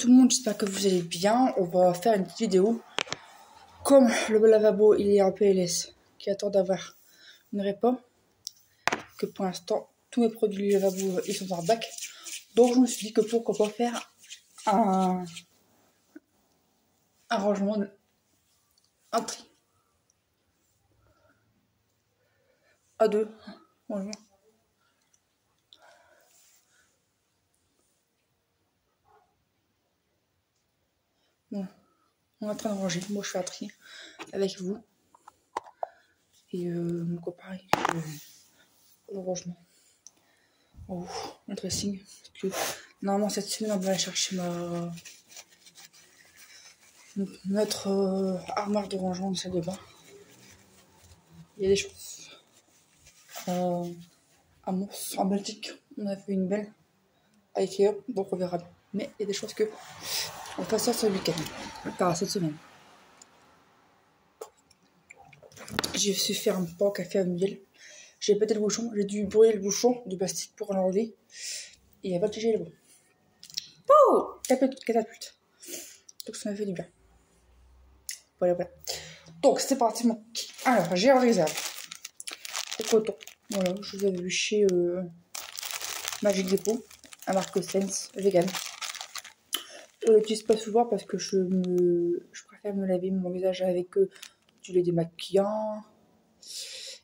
tout le monde, j'espère que vous allez bien. On va faire une petite vidéo. Comme le lavabo il est en PLS, qui attend d'avoir une réponse, que pour l'instant tous mes produits du lavabo ils sont en bac. Donc je me suis dit que pourquoi pas faire un rangement, un tri à deux. Voilà. Bon, on est en train de ranger. Moi je fais un tri avec vous et mon copain le rangement. Oh, un dressing. Parce que normalement cette semaine on va aller chercher notre armoire de rangement de salle de bain. Il y a des choses. À Mons, en Belgique, on a fait une belle à Ikea, donc on verra. Mais il y a des choses que on passe ça ce week-end, pas cette semaine. J'ai su faire un pot café à miel. J'ai pété le bouchon, j'ai dû brûler le bouchon du plastique pour l'enlever. Et il n'y a pas de le bon. Oh, catapulte. Donc ça m'a fait du bien. Voilà. Donc c'est parti mon petit. Alors j'ai en réserve au coton. Voilà, je vous avais vu chez Magic Depot, à marque Sense, vegan. Je l'utilise pas souvent parce que je préfère me laver mon visage avec du lait démaquillant,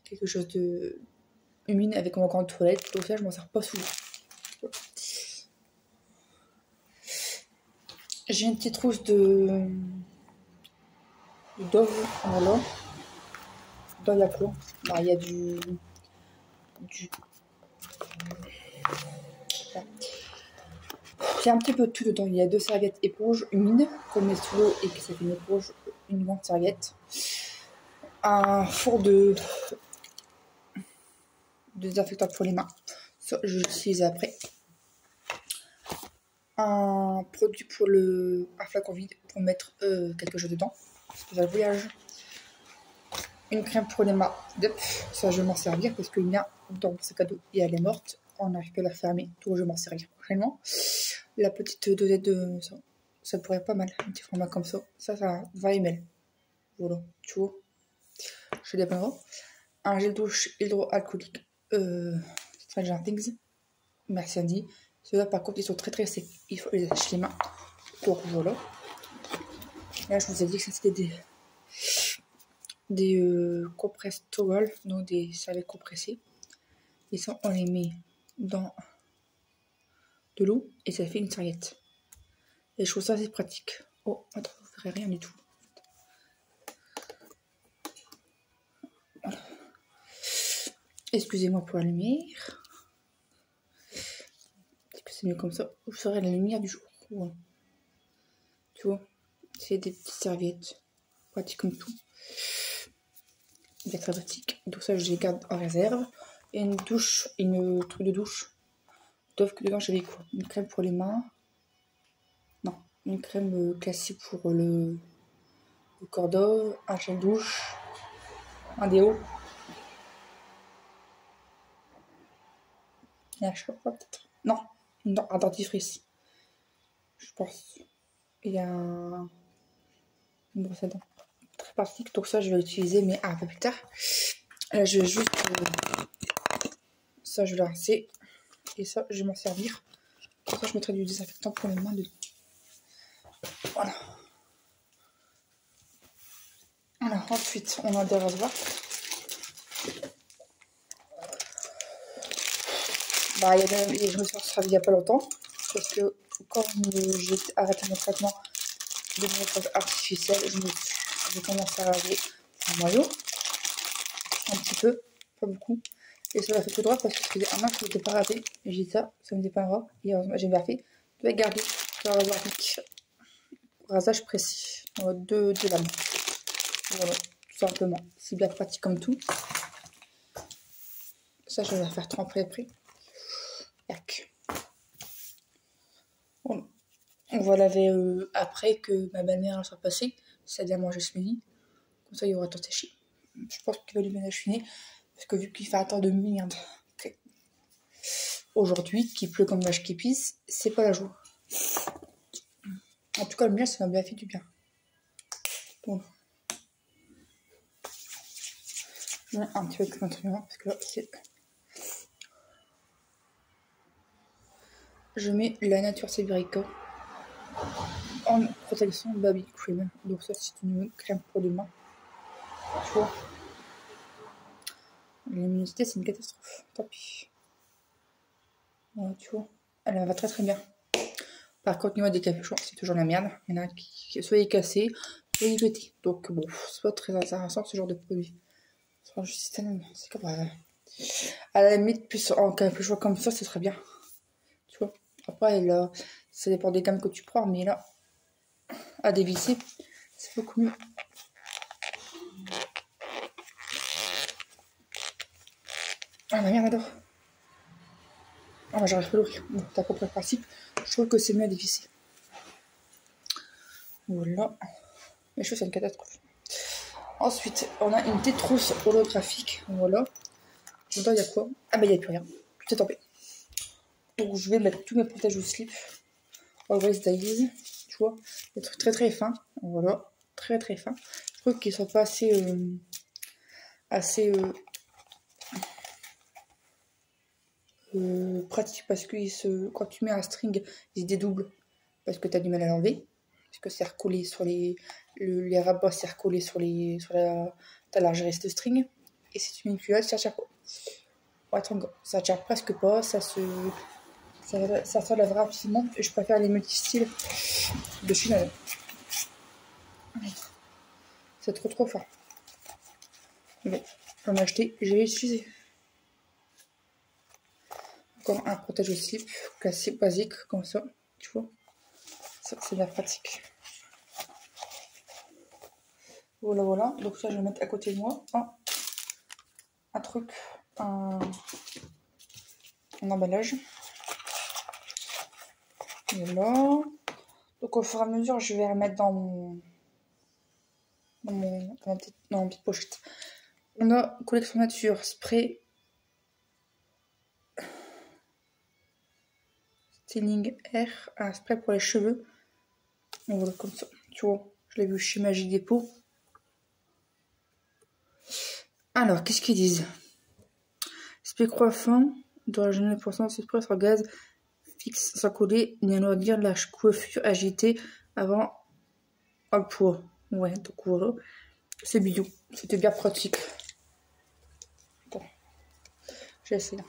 quelque chose de humide avec mon grand toilette. Donc ça, je m'en sers pas souvent. J'ai une petite trousse de Dove, voilà. Dove à plomb. Il y a du j'ai un petit peu de tout dedans. Il y a 2 serviettes éponges humides, comme les sous l'eau et que ça fait une éponge, une grande serviette. Un four de désinfectant pour les mains. Ça, je l'utilise après. Un produit pour un flacon vide pour mettre quelque chose dedans. Spécial voyage. Une crème pour les mains. Ça, je vais m'en servir parce qu'il y a dans mon sac à dos et elle est morte. On n'arrive pas à la fermer, donc je vais m'en servir prochainement. La petite dosette de ça pourrait être pas mal. Un petit format comme ça. Ça 20 ml. Voilà, tu vois. Je fais des bonnes. Un gel douche hydroalcoolique. Stranger Things. Merci Andy. Ceux-là, par contre, ils sont très secs. Il faut les acheter les mains. Donc voilà. Là, je vous ai dit que ça c'était des compresses towel, donc des serviettes compressées. Et ça, on les met dans de l'eau et ça fait une serviette. Et je trouve ça assez pratique. Oh, attends, vous ne verrez rien du tout. Voilà. Excusez-moi pour la lumière. Est-ce que c'est mieux comme ça? Vous serez la lumière du jour. Ouais. Tu vois, c'est des petites serviettes. Pratiques comme tout. Bien très pratique. Donc ça, je les garde en réserve. Et une douche, une truc de douche. Sauf que dedans, j'avais quoi? Une crème pour les mains. Non, une crème classique pour le corps d'eau. Un gel douche. Un déo. Et un shampoing peut-être. Non, un dentifrice. Je pense. Il y a une brosse à dents. Très pratique. Donc ça, je vais l'utiliser, mais un peu plus tard. Là, je vais juste... ça, je vais le rincer. Et ça, je vais m'en servir. Pour ça, je mettrai du désinfectant pour les mains dedans. Voilà. Alors, ensuite, on a des rasoirs. Je me suis servi il n'y a pas longtemps. Parce que quand j'ai arrêté mon traitement de maquillage artificiel, j'ai commencé à laver un maillot. Un petit peu, pas beaucoup. Et ça m'a fait tout droit parce que ça faisait un an que je n'étais pas raté. Et j'ai dit ça me dépeindra. Et j'ai bien fait. Je vais garder le rasoir avec rasage précis. Deux lames. Voilà, tout simplement. C'est bien pratique comme tout. Ça, je vais la faire tremper après. Yac. Voilà. On va laver après que ma belle-mère soit passée. C'est-à-dire manger ce midi. Comme ça, il y aura tant séché. Je pense qu'il va lui ménage fini. Parce que vu qu'il fait un temps de merde aujourd'hui, qu'il pleut comme vache qui pisse, c'est pas la joie. En tout cas, le miel, ça m'a bien fait du bien. Bon. Un petit peu de maintenant, parce que là, c'est... Je mets la Nature Siberica en protection Baby Cream. Donc ça, c'est une crème pour demain. Tu vois. L'immunité, c'est une catastrophe. Tant pis. Ouais, tu vois. Elle va très très bien. Par contre, au niveau des capuchons, c'est toujours la merde. Il y en a qui soit cassé, soit pété. Donc bon, c'est pas très intéressant ce genre de produit. C'est comme à la limite, plus en capuchon comme ça, ce serait bien. Tu vois. Après, là, ça dépend des gammes que tu prends, mais là, à dévisser, c'est beaucoup mieux. Ah la merde, alors. Ah bah j'arrive pas à l'ouvrir. Bon, t'as compris le principe. Je trouve que c'est mieux à dévisser. Voilà. Les choses, c'est une catastrophe. Ensuite, on a une tétrousse holographique. Voilà. Dedans, il y a quoi? Ah bah il n'y a plus rien. Tout est tombé. Donc je vais mettre tous mes protèges au slip. Always Days. Tu vois. Des trucs très très fins. Voilà. Très très fins. Je trouve qu'ils sont pas assez pratiques parce que quand tu mets un string, ils se dédoublent parce que tu as du mal à l'enlever. Parce que c'est recollé sur les rabats, c'est recollé sur ta largeur de string. Et si tu mets une culotte, ça tient pas. Ouais, ça tient presque pas, ça s'enlève rapidement. Et je préfère les multi-styles de Chanel. C'est trop trop fort. Bon, j'en ai acheté, je vais utiliser. Encore un protège au slip, classique, basique, comme ça, tu vois. Ça, c'est bien pratique. Voilà, voilà. Donc ça, je vais mettre à côté de moi un truc, un emballage. Voilà. Donc au fur et à mesure, je vais remettre dans ma petite pochette. On a collection nature, spray styling air, un spray pour les cheveux. Donc voilà, comme ça. Tu vois, je l'ai vu chez Magie Dépôt. Alors, qu'est-ce qu'ils disent? Spray coiffant, de la jeune % spray sur gaz, fixe sans coller, ni alourdir la coiffure agitée avant un poids. Ouais, donc voilà. C'est bidou. C'était bien pratique. Bon, j'ai essayé.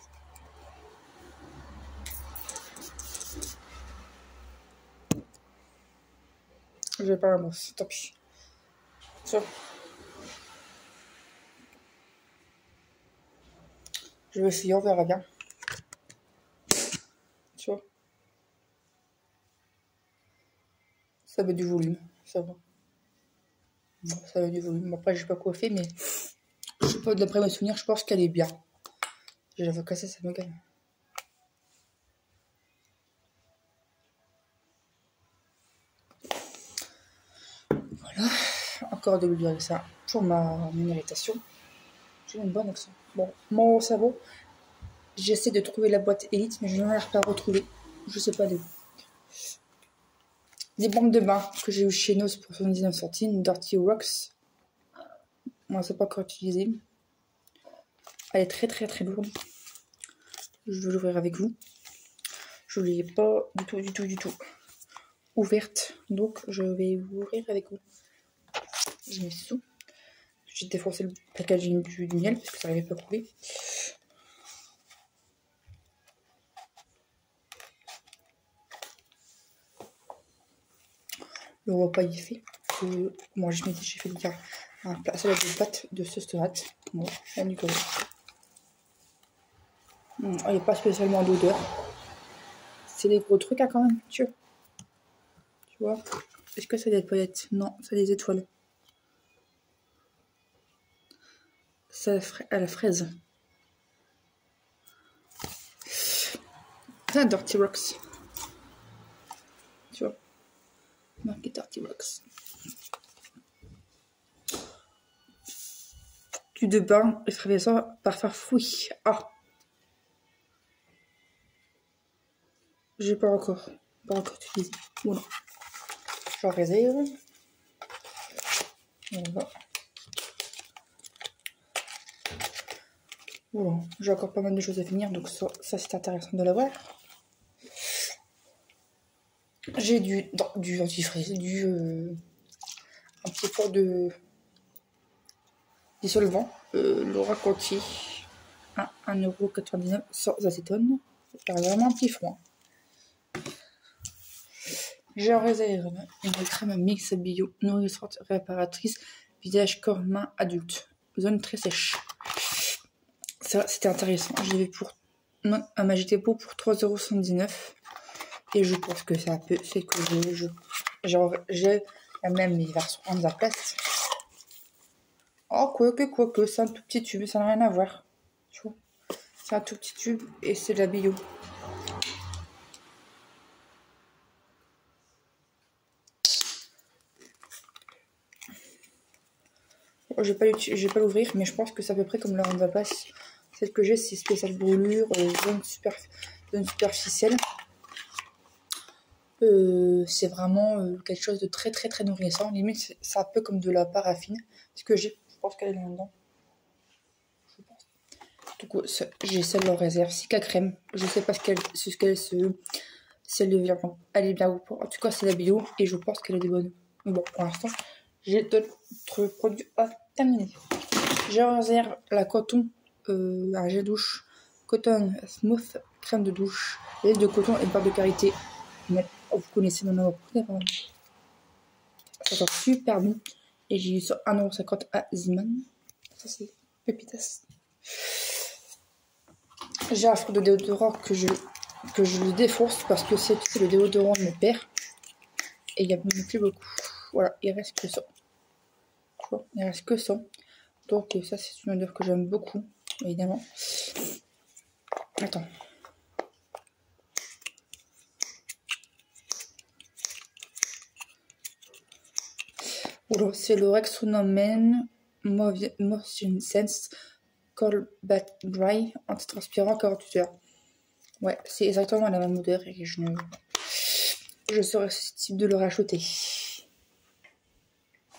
Je vais pas la brosse, tant pis. Ça. Je vais essayer, on verra bien. Tu vois. Ça veut du volume, ça va. Bon, ça veut du volume. Après, j'ai pas coiffé, mais je sais pas, d'après mes souvenirs, je pense qu'elle est bien. J'avais cassé, ça me gagne. Voilà. Encore de l'huile avec ça pour mon irritation. J'ai une bonne accent. Bon, mon cerveau, j'essaie de trouver la boîte Elite, mais je n'arrive pas à retrouver. Je sais pas d'où. Des bombes de bain que j'ai eu chez Nos pour 79 centimes. Dirty Rocks. Moi, c'est pas encore utilisé. Elle est très très très lourde. Je vais l'ouvrir avec vous. Je ne l'ai pas du tout ouverte. Donc, je vais ouvrir avec vous. Je mets sous. J'ai défoncé le packaging du miel parce que ça n'arrivait pas à couler. Le repas y est fait. Moi, j'ai fait un plat salade de pâtes de sauce tomate. Bon, à Nicolas. Il n'y a pas spécialement d'odeur. C'est des gros trucs, hein, quand même. Tu vois. Est-ce que c'est des paillettes? Non, c'est des étoiles. C'est à la fraise. C'est un Dirty Rocks. Tu vois. Marqué Dirty Rocks. Du de bain, effervescent, parfum fruit. Ah. J'ai pas encore utilisé. Voilà. Je réserve. Voilà. Voilà. J'ai encore pas mal de choses à finir, donc ça c'est intéressant de l'avoir. J'ai du dentifrice, un petit pot de dissolvant, Laura Conti, à 1,99 € sans acétone. C'est vraiment un petit fond. J'ai en réserve une crème mix bio nourrissante réparatrice visage corps main adulte, zone très sèche. Ça c'était intéressant. Je l'ai pour à Magité pour 3,79 € et je pense que ça peut c'est que j'ai la même version en la place. Oh quoique c'est un tout petit tube, ça n'a rien à voir. Tu vois, c'est un tout petit tube et c'est de la bio. Je vais pas l'ouvrir, mais je pense que c'est à peu près comme la Ronde Passe. Celle que j'ai, c'est spécial brûlure, zone superficielle. C'est vraiment quelque chose de très nourrissant. Limite, c'est un peu comme de la paraffine. Ce que j'ai, je pense qu'elle est là-dedans. Je pense. Du coup, j'ai celle en réserve. Cica crème. Je sais pas si elle est bien ou pas. En tout cas, c'est la bio et je pense qu'elle est des bonnes. Mais bon, pour l'instant, j'ai d'autres produits à terminer. J'ai en réserve la coton, un gel douche, coton smooth, crème de douche, lait de coton et barre de karité. Mais, vous connaissez mon nom, ça sent super bon. Et j'ai eu ça 1,50 € à Ziman. Ça c'est pépitas. J'ai un fond de déodorant que je le défonce parce que c'est le déodorant de mon père. Et il n'y a plus beaucoup. Voilà, il reste que ça. Tu vois, il reste que ça. Donc ça c'est une odeur que j'aime beaucoup, évidemment. Attends. Voilà, c'est le Rexona Men Motion Sense Cold Bath Dry antitranspirant 48 heures. Ouais, c'est exactement la même odeur et je serais susceptible de le racheter.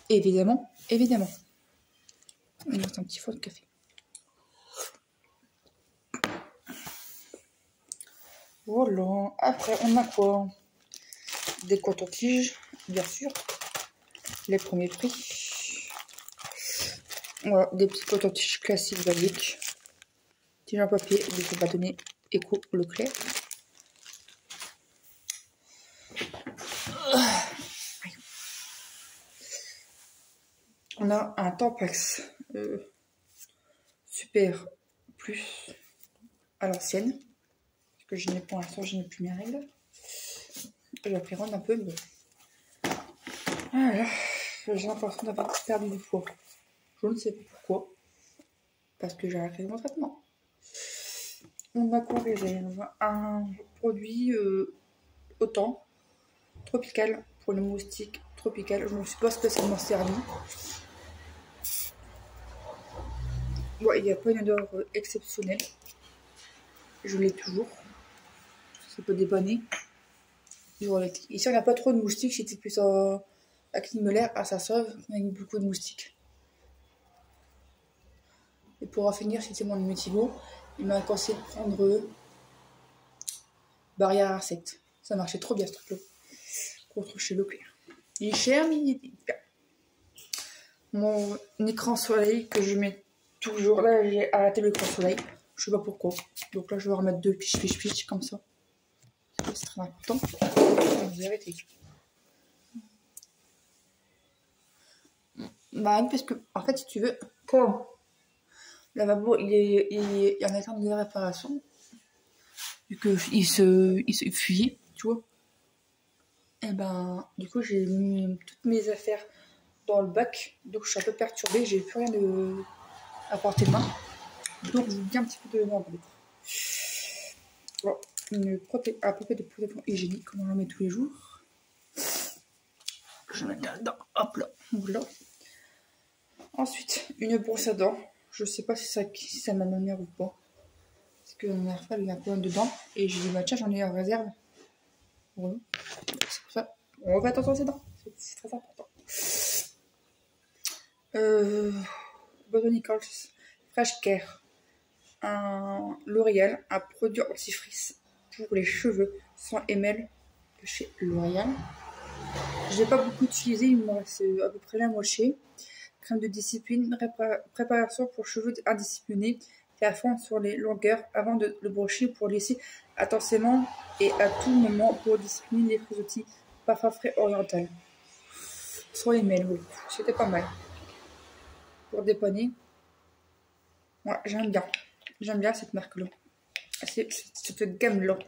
Évidemment. Il me reste un petit fond de café. Voilà. Après, on a quoi? Des cotons-tiges, bien sûr. Les premiers prix. Voilà, des petits cotons-tiges classiques basiques. Tige en papier, des bâtonnets Eco Leclerc. On a un Tampax Super Plus à l'ancienne. Parce que je n'ai pour l'instant, je n'ai plus mes règles. Je la prérende un peu, mais voilà. J'ai l'impression d'avoir perdu du poids. Je ne sais pas pourquoi. Parce que j'ai arrêté mon traitement. On a quoi réserve? Un produit autant tropical pour les moustiques tropical. Je ne me suis pas spécialement servi. Bon, il n'y a pas une odeur exceptionnelle. Je l'ai toujours. Ça peut dépanner. Ici, on n'a pas trop de moustiques. C'était plus à Climelaire, à sa sauve. On a eu beaucoup de moustiques. Et pour en finir, c'était mon Métigo. Il m'a conseillé de prendre Barrière Insectes. Ça marchait trop bien ce truc-là. Contre chez Leclerc. Il est cher, mais il est bien. Mon écran soleil que je mets toujours. Là, j'ai arrêté l'écran soleil. Je sais pas pourquoi. Donc là, je vais remettre 2 piche comme ça. C'est très important. J'ai arrêté. Bah, parce que, en fait, si tu veux, quand le lavabo, il est en attente de réparation, vu qu'il se fuyait, tu vois. Et ben, du coup, j'ai mis toutes mes affaires dans le bac, donc je suis un peu perturbée, j'ai plus rien à portée de main. Donc, je vous dis un petit peu de m'embêter. Bon, un peu de protection hygiénique, comme on en met tous les jours. Je mets là-dedans, hop là, voilà. Ensuite, une brosse à dents. Je sais pas si ça m'améliore ou pas. Parce que la dernière fois, il y a un peu dedans. Et j'ai dit, bah tiens, j'en ai en réserve. Voilà. C'est pour ça. On va faire attention à ses dents. c'est très important. Botanicals Fresh Care, un L'Oréal, un produit anti-frizz pour les cheveux 100 ml de chez L'Oréal. Je l'ai pas beaucoup utilisé, il me reste à peu près la moitié. Crème de discipline, préparation pour cheveux indisciplinés, faire fondre sur les longueurs avant de le brocher pour laisser attentivement et à tout moment pour discipliner les frisottis. Parfum frais oriental. 100 ml, oui, c'était pas mal. Pour dépanner, ouais, j'aime bien cette marque-là. Cette gamme-là.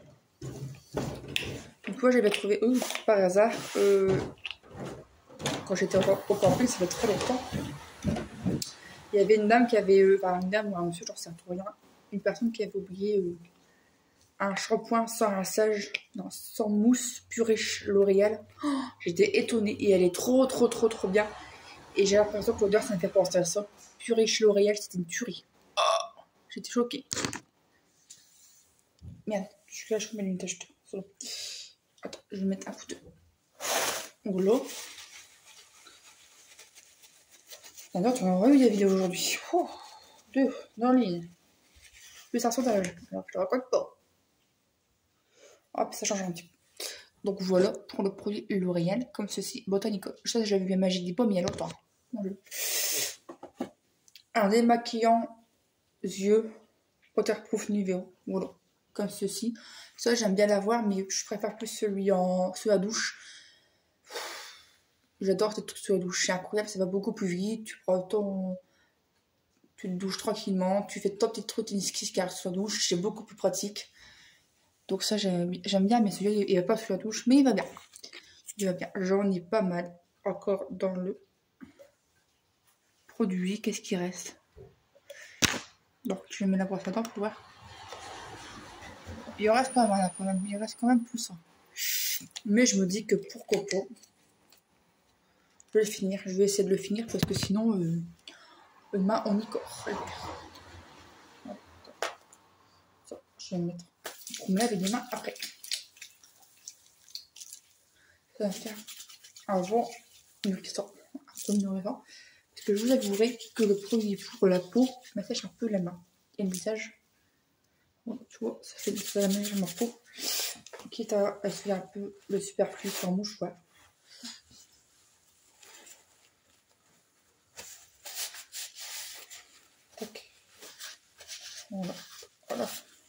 Donc moi j'avais trouvé eux par hasard quand j'étais au camping, ça fait très longtemps. Il y avait une dame qui avait, une dame ou un monsieur, genre c'est un tourien, une personne qui avait oublié un shampoing sans rinçage, non, sans mousse, purée L'Oréal. Oh, j'étais étonnée et elle est trop bien. Et j'ai l'impression que l'odeur ça me fait penser à ça. Purée L'Oréal, c'était une tuerie. Oh, j'étais choquée. Merde, je suis là, je remets une tache de. Attends, je vais mettre un coup de l'eau. D'ailleurs, tu m'as eu des vidéos aujourd'hui. Oh, 2 dans la ligne. Plus un sondage. Alors, je te raconte pas. Hop, ça change un petit peu. Donc voilà pour le produit L'Oréal, comme ceci, Botanical. Ça, j'avais vu Magie des pommes il y a longtemps. Un démaquillant yeux waterproof Nivea. Voilà, comme ceci. Ça, j'aime bien l'avoir, mais je préfère plus celui à douche. J'adore ces trucs sur la douche, c'est incroyable, ça va beaucoup plus vite. Tu te douches tranquillement, tu fais ton petite routine skincare sur la douche, c'est beaucoup plus pratique. Donc ça, j'aime bien, mais celui-là, il va pas sur la douche, mais il va bien. Il va bien. J'en ai pas mal encore dans le produit. Qu'est-ce qui reste? Donc, je vais mettre la brosse à dents pour voir. Il en reste pas mal quand même. Il reste quand même plus. Hein. Mais je me dis que pourquoi pas. Je vais le finir. Je vais essayer de le finir parce que sinon, demain, on y corps. Ça, je vais me mettre pour me laver les mains après. Ça va faire avant nourrissant. Parce que je vous avouerai que le produit pour la peau m'assèche un peu la main et le visage. Bon, tu vois, ça fait de la même ma peau. Quitte à faire un peu le superflu sur mouchoir. Tac. Voilà.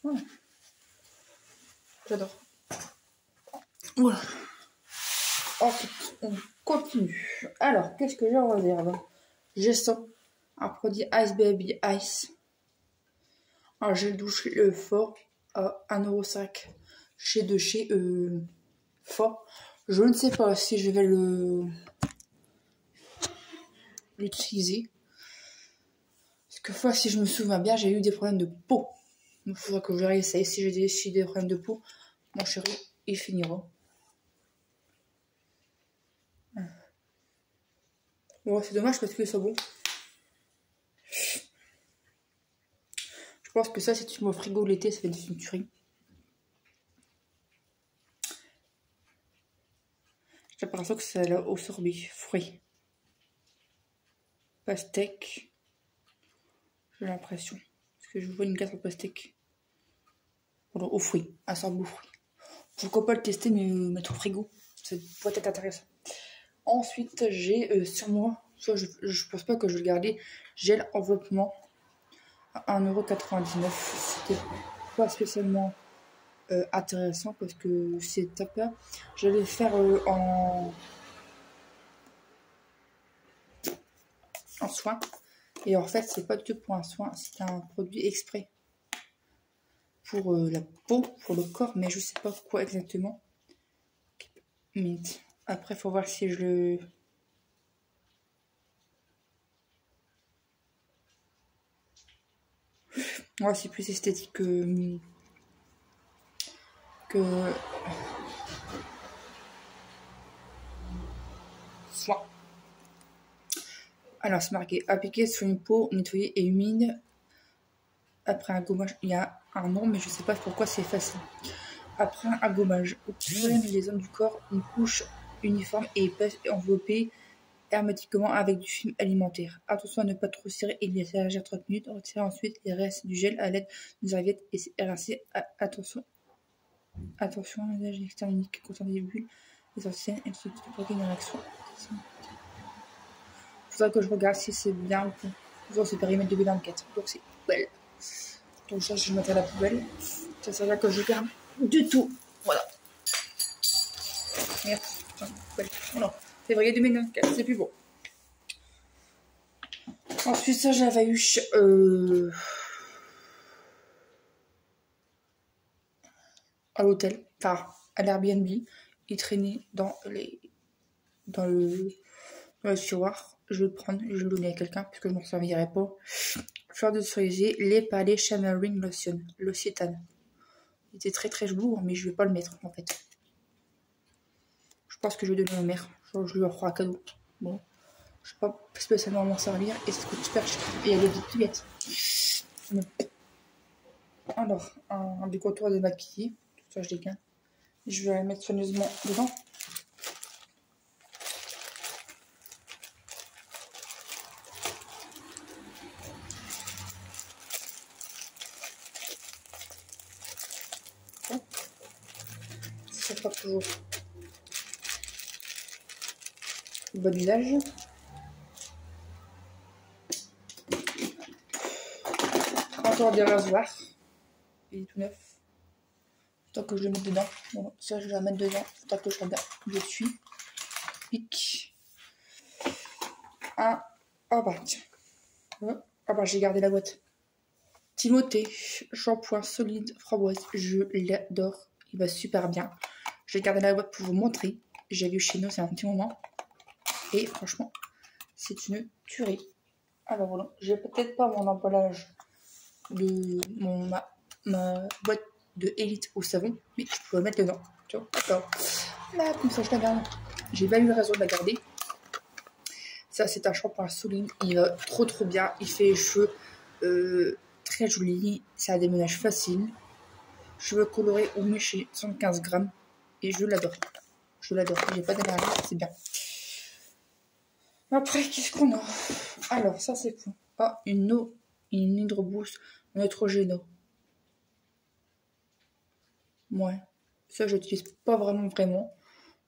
Voilà. J'adore. Voilà. Ensuite, on continue. Alors, qu'est-ce que j'ai en réserve? J'ai ça. Un produit Ice Baby Ice. Un gel douche fort à 1,5 €. De chez fort. Je ne sais pas si je vais l'utiliser. Parce que si je me souviens bien, j'ai eu des problèmes de peau. Donc il faudra que je réessaye. Si j'ai des problèmes de peau, mon chéri, il finira. Bon, c'est dommage parce que c'est bon. Je pense que ça, si tu mets au frigo l'été, ça fait une tuerie. J'ai l'impression que c'est là au sorbet, fruits. Pastèque. J'ai l'impression. Parce que je vois une carte en pastèque. Voilà, aux fruits, à sorbet aux fruits. Pourquoi pas le tester, mais mettre au frigo. Ça pourrait être intéressant. Ensuite, j'ai sur moi, soit je pense pas que je vais le garder, gel enveloppement à 1,99 €. C'était pas spécialement intéressant parce que c'est tapeur. Je vais le faire en soin. Et en fait, c'est pas du tout pour un soin, c'est un produit exprès pour la peau, pour le corps, mais je sais pas quoi exactement. Mint. Après, faut voir si je le... Ouais, c'est plus esthétique que soin. Alors, c'est marqué appliquer sur une peau nettoyée et humide. Après un gommage, il y a un nom, mais je sais pas pourquoi c'est facile. Après un gommage, obtenez les zones du corps une couche uniforme et pas enveloppé hermétiquement avec du film alimentaire. Attention à ne pas trop serrer et laisser agir 30 minutes. Retirez ensuite les restes du gel à l'aide d'une serviette et rincer. Attention à l'usage externe unique contenant des bulles essentielles et de provoquer une réaction. Il faudra que je regarde si c'est bien ou pas. Toujours c'est périmètre de B24, donc c'est poubelle. Donc ça, je mettrai à la poubelle. Ça sert à que je garde du tout. Voilà. Merde. Poubelle. Oh non. Février 2024, c'est plus beau. Ensuite, ça, j'avais eu à l'hôtel, enfin à l'Airbnb. Il traînait dans le tiroir. Je vais le prendre, je vais le donner à quelqu'un parce que je ne m'en servirai pas. Fleur de cerisier, lait palais Shimmering Lotion, l'Occitane. Il était très très lourd, mais je vais pas le mettre en fait. Je pense que je vais donner à ma mère. Genre, je lui offre un cadeau. Bon, je sais pas spécialement m'en servir et ça coûte super cher. Et elle est vite. Alors, un décontour de maquiller. Tout ça, je dégaine. Je vais la mettre soigneusement dedans. Ça fera toujours le bon usage. Encore des rasoirs. Il est tout neuf. Tant que je le mette dedans. Bon, ça, je vais la mettre dedans. Tant que je regarde. Je suis. Pic. Ah bah, tiens. Ah bah, j'ai gardé la boîte. Timothée, shampoing solide framboise. Je l'adore. Il va super bien. Je vais garder la boîte pour vous montrer. J'ai vu chez nous, c'est un petit moment. Et franchement, c'est une tuerie. Alors voilà, j'ai peut-être pas mon emballage de ma boîte de Elite au savon, mais je peux le mettre dedans. Tu vois, d'accord. Là, comme ça, je la garde. J'ai pas eu raison de la garder. Ça, c'est un shampoing solide. Il va trop bien. Il fait les cheveux très jolis. Ça a des ménages faciles. Cheveux colorés ou méchés, 115 grammes. Et je l'adore. Je l'adore. J'ai pas d'allergie, c'est bien. Après, qu'est-ce qu'on a? Alors, ça, c'est quoi? Ah, une hydroboost Neutrogena. Ouais. Ça, je n'utilise pas vraiment.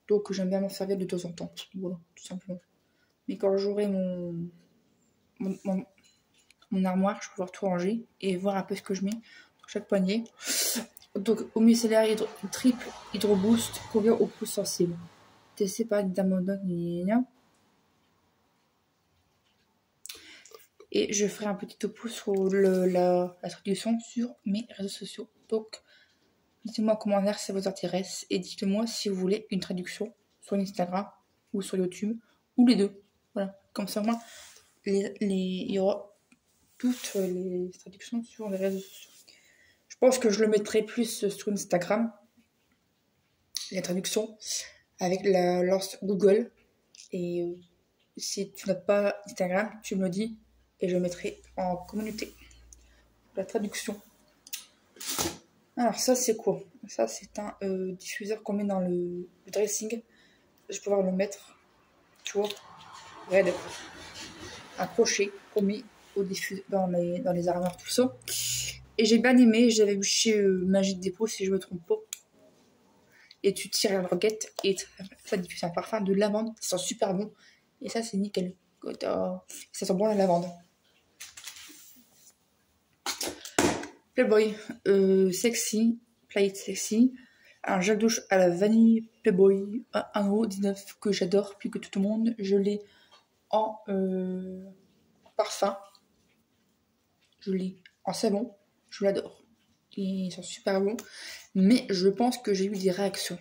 Donc, j'aime bien m'en servir de temps en temps. Voilà, tout simplement. Mais quand j'aurai mon armoire, je vais pouvoir tout ranger et voir un peu ce que je mets sur chaque poignée. Donc, au micellaire triple hydroboost convient aux peaux sensibles. Testé par Damodon. Et je ferai un petit topo sur la traduction sur mes réseaux sociaux. Donc, dites-moi en commentaire si ça vous intéresse. Et dites-moi si vous voulez une traduction sur Instagram ou sur YouTube. Ou les deux. Voilà. Comme ça, moi, il y aura toutes les traductions sur les réseaux sociaux. Je pense que je le mettrai plus sur Instagram. Les traductions. Avec la lance Google. Et si tu n'as pas Instagram, tu me le dis. Et je mettrai en communauté la traduction. Alors ça c'est quoi? Ça c'est un diffuseur qu'on met dans le dressing. Je vais pouvoir le mettre, tu vois, raide, accroché, qu'on met au dans les armoires, tout ça. Et j'ai bien aimé, j'avais vu chez Magic Dépôt si je me trompe pas. Et tu tires la roquette et ça diffuse un parfum de lavande, ça sent super bon. Et ça c'est nickel. Ça sent bon la lavande. Playboy Sexy, Play It Sexy, un gel douche à la vanille Playboy à 1,19€ que j'adore, plus que tout le monde. Je l'ai en parfum, je l'ai en savon, je l'adore. Ils sont super bons, mais je pense que j'ai eu des réactions.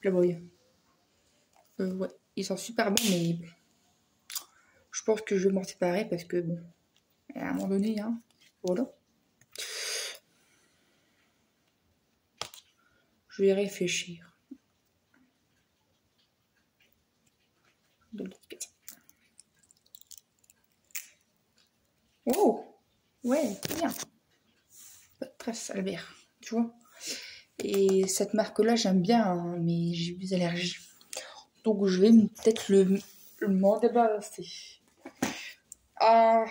Playboy. Ouais, ils sont super bons, mais je pense que je vais m'en séparer parce que bon, à un moment donné, hein, voilà. Je vais réfléchir. Oh, ouais, bien. Pas de stress, Albert, tu vois. Et cette marque-là, j'aime bien, hein, mais j'ai des allergies. Donc je vais peut-être m'en débarrasser. Ah,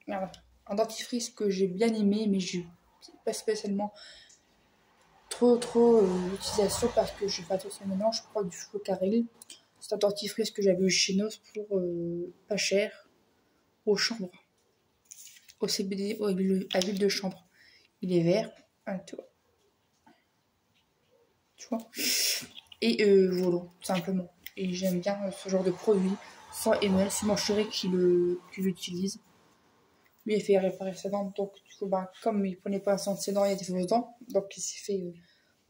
merde. Un dentifrice que j'ai bien aimé, mais j'ai pas spécialement trop d'utilisation parce que je fais attention maintenant. Je prends du Flocaril. C'est un dentifrice que j'avais eu chez Nos pour pas cher, au chanvre, au CBD, à l'huile de chanvre. Il est vert, hein, tu vois. Et voilà, simplement. Et j'aime bien ce genre de produit, 100 ml. C'est mon chéri qui l'utilise. Lui, il fait réparer ses dents, donc du coup, bah, comme il prenait pas soin de ses dents il y a des fausses dents, donc il s'est fait.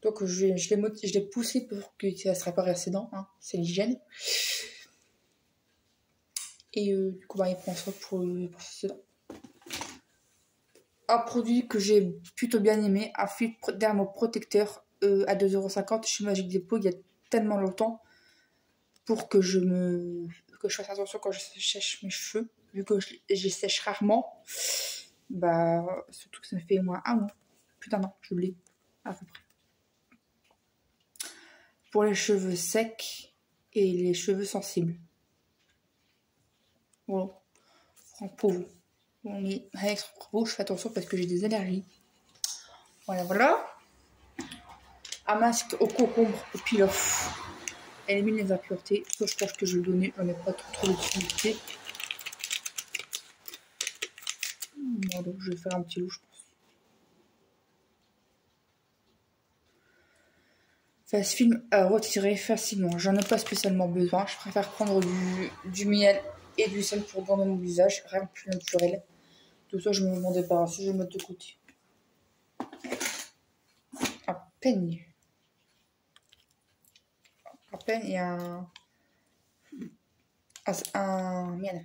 Donc je l'ai poussé pour qu'il se réparer ses dents, hein, c'est l'hygiène. Et du coup, bah, il prend ça pour ses dents. Un produit que j'ai plutôt bien aimé, un filtre dermoprotecteur à 2,50 € chez Magic Depot il y a tellement longtemps pour que je fasse attention quand je sèche mes cheveux, vu que je les sèche rarement. Bah, surtout que ça me fait au moins un mois. Putain, non, je l'ai à peu près. Pour les cheveux secs et les cheveux sensibles. Voilà. Pour vous. Mais avec ce propos, je fais attention parce que j'ai des allergies. Voilà, voilà. Un masque au concombre au peel-off. Élimine les impuretés. Ça, je pense que je vais le donner. J'en ai pas trop d'utilité. Voilà, je vais faire un petit lot, je pense. Face film à retirer facilement. J'en ai pas spécialement besoin. Je préfère prendre du miel et du sel pour garder mon visage. Rien de plus naturel. Tout ça, je me m'en débarrasse. Je vais mettre de côté. Un peigne. Un peigne et miel.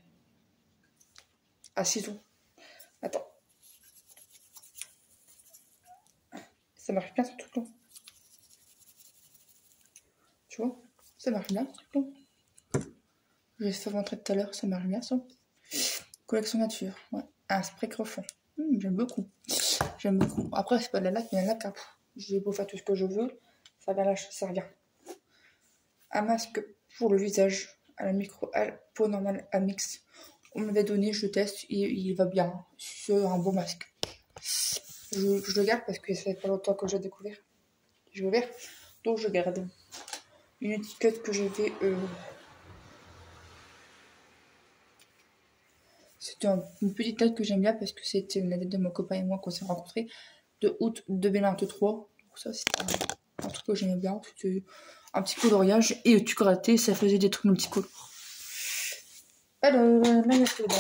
Un ciseau. Attends. Ça marche bien ce truc-là. Tu vois? Ça marche bien ce truc-là. Je vais faire montrer tout à l'heure. Ça marche bien ça. Collection nature. Ouais. Un spray crefond. J'aime beaucoup. J'aime beaucoup. Après, c'est pas de la laque, mais la laque, hein. Je vais beau faire tout ce que je veux. Ça va lâcher, ça revient. Un masque pour le visage. À la peau normale à mix. On m'avait donné, je le teste. Il va bien. C'est un beau masque. Je le garde parce que ça fait pas longtemps que j'ai découvert. Je le garde. Donc je garde. Une étiquette que j'avais. C'était une petite date que j'aime bien parce que c'était la date de mon copain et moi qu'on s'est rencontrés. De août 2023. Donc ça, c'est un truc que j'aimais bien. C'était un petit coloriage. Et tu grattais, ça faisait des trucs multicolores. Alors, là, il y a que là.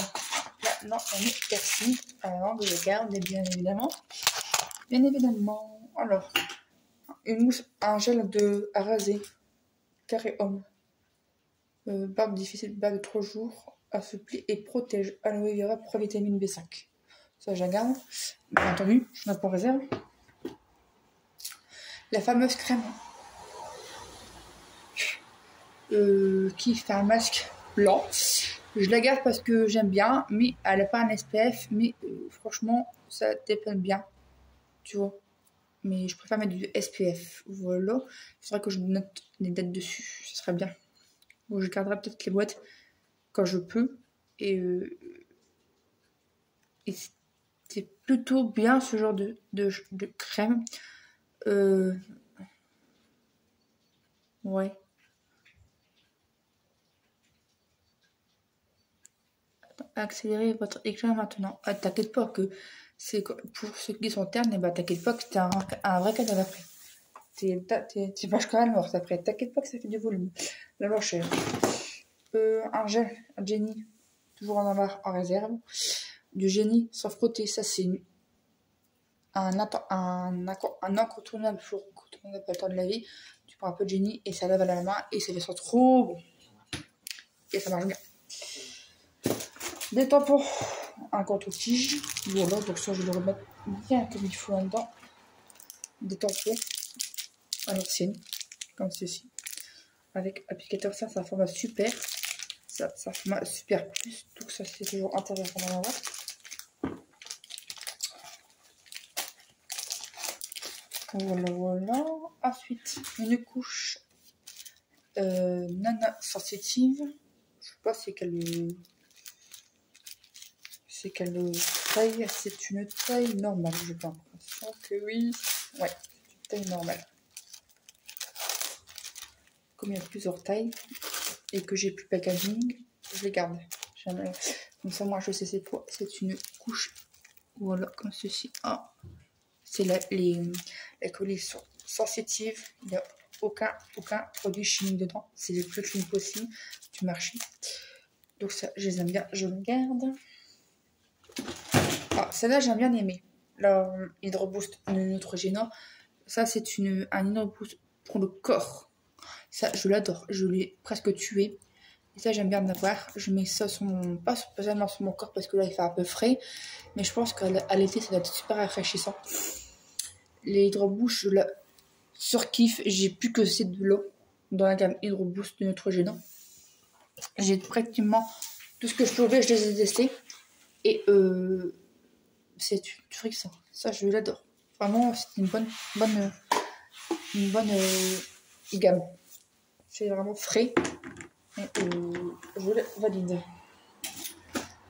Là, non, on est persil. Alors, je garde, bien évidemment. Bien évidemment. Alors, une mousse, un gel à raser. Carré homme. Barbe difficile, barbe de 3 jours. Assouplit et protège. Aloe vera pour vitamine B5. Ça, je la garde. Bien entendu, je n'ai pas en réserve. La fameuse crème qui fait un masque blanc. Je la garde parce que j'aime bien, mais elle n'a pas un SPF. Mais franchement, ça dépend bien. Tu vois. Mais je préfère mettre du SPF. Voilà. Il faudrait que je note les dates dessus. Ce serait bien. Bon, je garderai peut-être les boîtes quand je peux. Et c'est plutôt bien ce genre de crème. Ouais. Accélérez votre écran maintenant. Ah, t'inquiète pas que c'est pour ceux qui sont ternes, et bah t'inquiète pas que c'est un vrai cadeau après. Tu marches quand même morte après. T'inquiète pas que ça fait du volume. La blanche. Un gel, un Jenny, toujours en avoir en réserve. Du Jenny sans frotter, ça c'est un incontournable pour quand on n'a pas le temps de laver. Tu prends un peu de Jenny et ça lave à la main et ça sent trop bon. Et ça marche bien. Des tampons, un coton-tige. Voilà, donc ça je vais le remettre bien comme il faut là-dedans. Des tampons à l'ancienne, comme ceci. Avec applicateur, ça format super. Ça format super plus. Donc ça c'est toujours intéressant d'en avoir. Voilà, voilà. Ensuite, une couche Nana sensitive. Je sais pas c'est quelle taille. C'est une taille normale, je pense. Je pense que oui. Ouais, c'est une taille normale. Comme il y a plusieurs tailles et que j'ai plus de packaging, je les garde. Comme ça, moi, je sais c'est quoi. C'est une couche. Voilà, comme ceci. Ah, c'est les collections sensitives. Il n'y a aucun produit chimique dedans. C'est le plus clean possible du marché. Donc ça, je les aime bien. Je le garde. Ah, celle-là, j'aime bien aimer. La Hydro-Boost Neutrogena. Ça, c'est un Hydro-Boost pour le corps. Ça, je l'adore. Je l'ai presque tué. Et ça, j'aime bien en avoir. Je mets ça sur mon... Pas spécialement sur mon corps parce que là, il fait un peu frais. Mais je pense qu'à l'été, ça doit être super rafraîchissant. Les Hydro-Boost, je la surkiffe. J'ai plus que ces deux-là dans la gamme Hydro-Boost de Neutrogena. J'ai pratiquement tout ce que je pouvais, je les ai testés. Et c'est du fric ça. Ça, je l'adore. Vraiment, c'est une bonne gamme. C'est vraiment frais. Et, je le valide.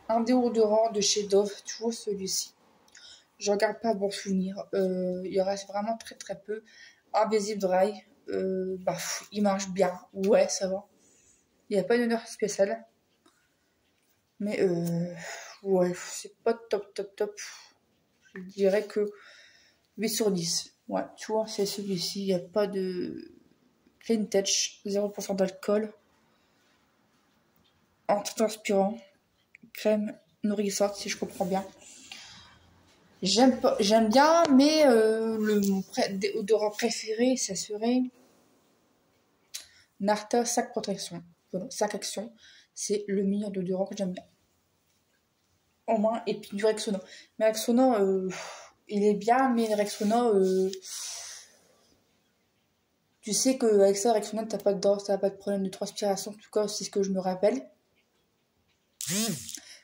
Un déodorant de chez Dove, toujours celui-ci. Je regarde pas bon souvenir. Il reste vraiment très très peu. Invisible Dry. Il marche bien. Ouais, ça va. Il n'y a pas une odeur spéciale. Mais ouais, c'est pas top. Je dirais que 8 sur 10. Ouais, tu vois, c'est celui-ci. Il n'y a pas de clean touch. 0% d'alcool. Antitranspirant. Crème nourrissante, si je comprends bien. J'aime bien, mais mon déodorant préféré, ça serait Narta Sac Protection. Voilà, Sac Action. C'est le meilleur déodorant que j'aime bien. Au moins, et puis du Rexona. Mais Rexona, il est bien, mais le Rexona, tu sais qu'avec ça, Rexona, t'as pas de problème de transpiration. En tout cas, c'est ce que je me rappelle.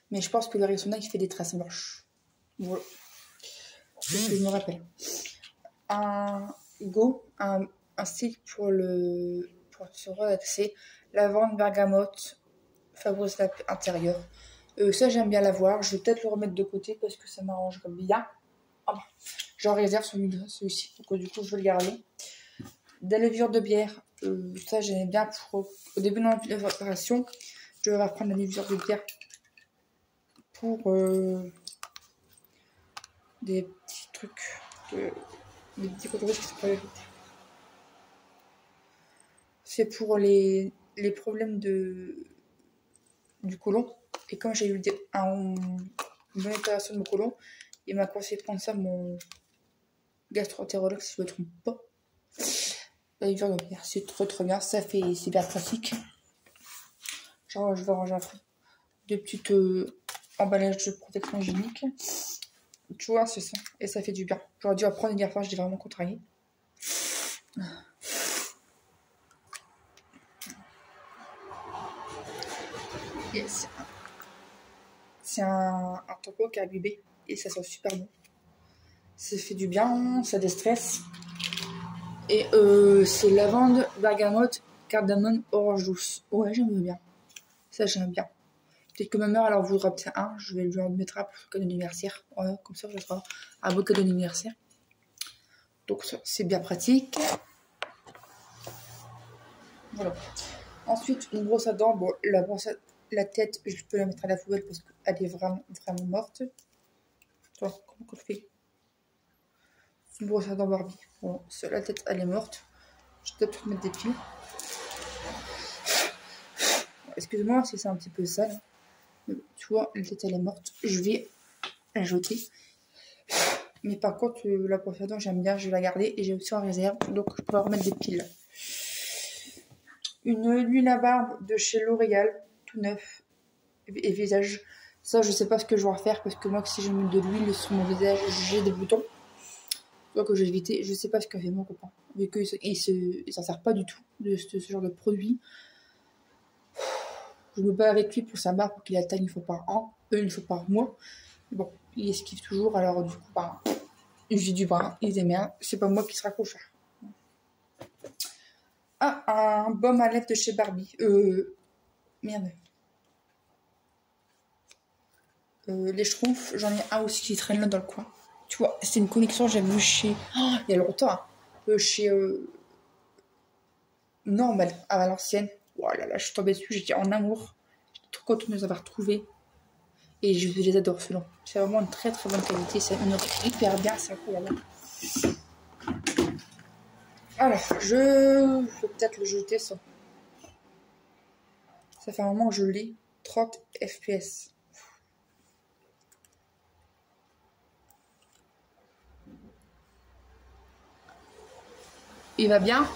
Mais je pense que le Rexona, il fait des traces blanches. Voilà. C'est ce que je me rappelle. Un stick pour se relaxer. Lavande, bergamote, favorise l'intérieur. Ça, j'aime bien l'avoir. Je vais peut-être le remettre de côté parce que ça m'arrangerait bien. J'en réserve celui-ci. Donc, du coup, je vais le garder. Des levures de bière. Ça, j'aime bien pour... Au début de la préparation, je vais prendre la levure de bière pour des petits trucs, des petits cotonnettes qui sont pas... C'est pour les problèmes du côlon. Et quand j'ai eu une bonne opération de mon côlon, il m'a conseillé de prendre ça, mon gastro-entérologue, si je ne me trompe pas. La levure de bière, c'est trop bien. C'est hyper pratique. Genre, je vais ranger après des petites emballages de protection hygiénique. Tu vois, c'est ça. Et ça fait du bien. J'aurais dû apprendre une fois, je l'ai vraiment contrarié. Yes. C'est un tampon qui a imbibé et ça sent super bon. Ça fait du bien, ça déstresse. Et c'est lavande, bergamote, cardamome, orange douce. Ouais, j'aime bien. Ça, j'aime bien. Peut-être que ma mère, elle en voudra peut-être un. Je vais lui en mettre un pour son cadeau d'anniversaire. Ouais, comme ça, ça sera un beau cadeau d'anniversaire. Donc, c'est bien pratique. Voilà. Ensuite, une brosse à dents. Bon, la tête, je peux la mettre à la poubelle parce qu'elle est vraiment morte. Attends, comment on fait? Une brosse à dents Barbie. Bon, la tête, elle est morte. Je dois peut-être mettre des pieds. Excuse-moi si c'est un petit peu sale. Mais tu vois, la tête, elle est morte. Je vais la jeter. Mais par contre, la brosse à dents, j'aime bien. Je vais la garder et j'ai aussi en réserve. Donc, je peux remettre des piles. Une huile à barbe de chez L'Oréal, tout neuf. Et visage. Ça, je sais pas ce que je vais refaire parce que moi, si je mets de l'huile sur mon visage, j'ai des boutons. Donc, je vais éviter. Je sais pas ce qu'a fait mon copain. Vu qu'il s'en sert pas du tout de ce genre de produit. Je me bats avec lui pour sa barbe pour qu'il atteigne une fois par mois. Mais bon, il esquive toujours. Alors, du coup, J'ai du bras, ils aiment bien. C'est pas moi qui sera cochard. Ah, un baume à lèvres de chez Barbie. Merde. Les schtroumpfs, j'en ai un aussi qui traîne là dans le coin. Tu vois, c'est une collection que j'avais vue chez... Oh, il y a longtemps, hein. Chez Normal, à Valenciennes. Oh là là, je suis tombée dessus, j'étais en amour. J'étais trop contente de les avoir trouvés. Et je les adore, ceux-là. C'est vraiment une très très bonne qualité. Ça note hyper bien, c'est incroyable. Alors, je vais peut-être le jeter, ça. Ça fait un moment que je l'ai. 30 FPS. Il va bien,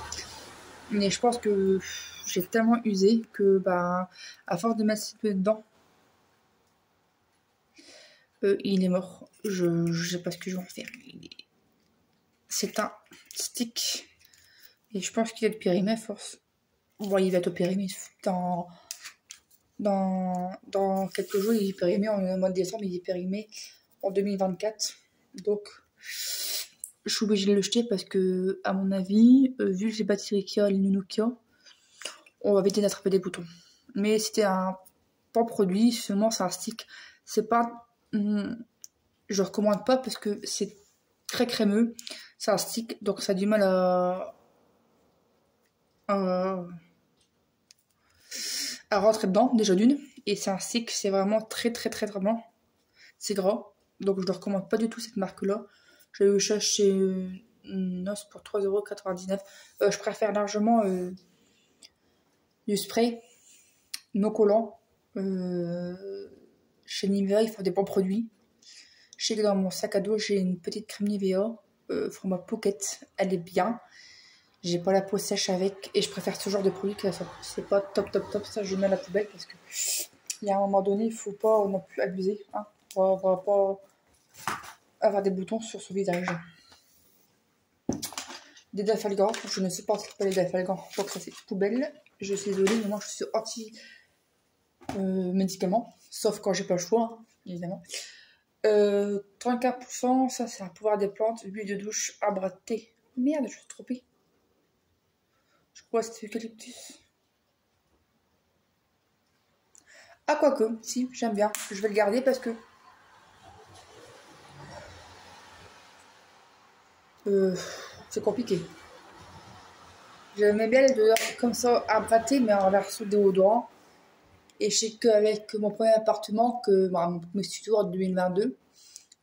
mais je pense que j'ai tellement usé que, bah, à force de mettre si peu dedans, il est mort. Je sais pas ce que je vais en faire. C'est un stick. Et je pense qu'il va être périmé à force. Bon, il va être périmé dans quelques jours. Il est périmé en mois de décembre. Il est périmé en 2024. Donc, je suis obligée de le jeter parce que, à mon avis, vu que j'ai batterie Kia et les Nokia, on va éviter d'attraper des boutons. Mais c'était un bon produit, seulement c'est un stick. C'est pas... je recommande pas parce que c'est très crémeux. C'est un stick, donc ça a du mal à rentrer dedans, déjà d'une. Et c'est un stick, c'est vraiment très très très très bon. C'est gras, donc je ne recommande pas du tout cette marque-là. J'ai eu ça chez Nos pour 3,99 €. Je préfère largement du spray non collant. Chez Nivea, ils font des bons produits. Je sais que dans mon sac à dos, j'ai une petite crème Nivea format Pocket. Elle est bien. J'ai pas la peau sèche avec et je préfère ce genre de produit que ça. C'est pas top top top. Ça, je mets à la poubelle parce que il y a un moment donné, il faut pas non plus abuser. Hein. On va pas avoir des boutons sur son visage. Des Dafalgan, je ne supporte pas les Dafalgan, donc ça c'est poubelle. Je suis désolée, mais moi je suis anti médicaments, sauf quand j'ai pas le choix, hein, évidemment. 34%, ça c'est un pouvoir des plantes, huile de douche, arbre à thé. Merde, je suis trompée. Je crois que c'était eucalyptus. Ah, quoique, si, j'aime bien. Je vais le garder parce que c'est compliqué. J'aimais bien les odeurs comme ça, arbre à thé, mais en version déodorant. Et je sais qu'avec mon premier appartement, mon premier studio en 2022,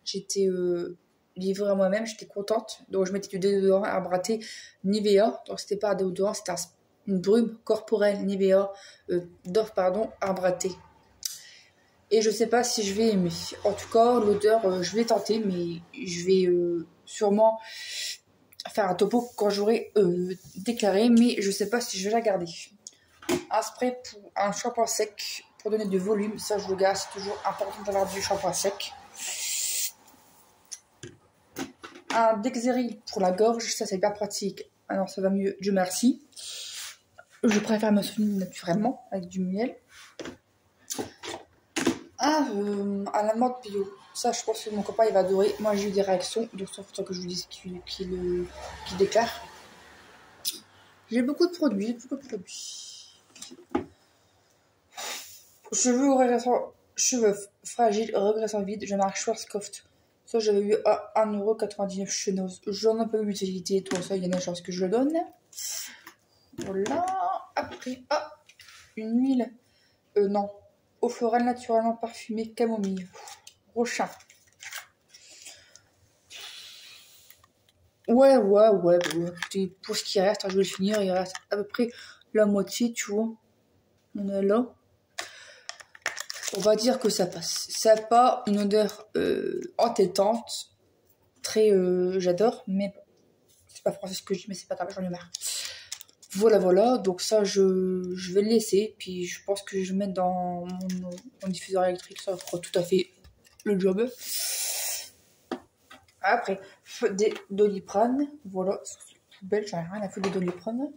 j'étais livrée à moi-même, j'étais contente. Donc je mettais du déodorant arbre à thé Nivea. Donc c'était pas un déodorant, c'était une brume corporelle Nivea arbre à thé. Et je sais pas si je vais aimer. En tout cas, l'odeur, je vais tenter, mais je vais sûrement faire un topo quand j'aurai déclaré, mais je sais pas si je vais la garder. Un spray pour un shampoing sec pour donner du volume, ça je le garde, c'est toujours important d'avoir du shampoing sec. Un Dexeryl pour la gorge, ça c'est bien pratique. Alors ça va mieux, Dieu merci. Je préfère me soigner naturellement avec du miel. À la menthe bio. Ça, je pense que mon copain il va adorer. Moi, j'ai eu des réactions, donc il faut que je lui dise qu'il déclare. J'ai beaucoup de produits, Cheveux fragiles, regressants vides, je marque Schwarzkopf. Ça, j'avais eu à 1,99 € chez Noz. J'en ai pas eu l'utilité, tout ça, il y a des chances que je le donne. Voilà. Après, une huile. Non. Eau florale naturellement parfumée, camomille. Prochain. Ouais. Pour ce qui reste, je vais le finir. Il reste à peu près la moitié, tu vois. On est là. On va dire que ça passe. Ça n'a pas une odeur entêtante. Très, j'adore, mais c'est pas français ce que je dis, mais c'est pas grave, j'en ai marre. Voilà. Donc ça, je vais le laisser. Puis je pense que je vais le mettre dans mon diffuseur électrique. Ça fera tout à fait le job. Après, des Doliprane. Voilà, poubelle, j'en ai rien à foutre des Doliprane.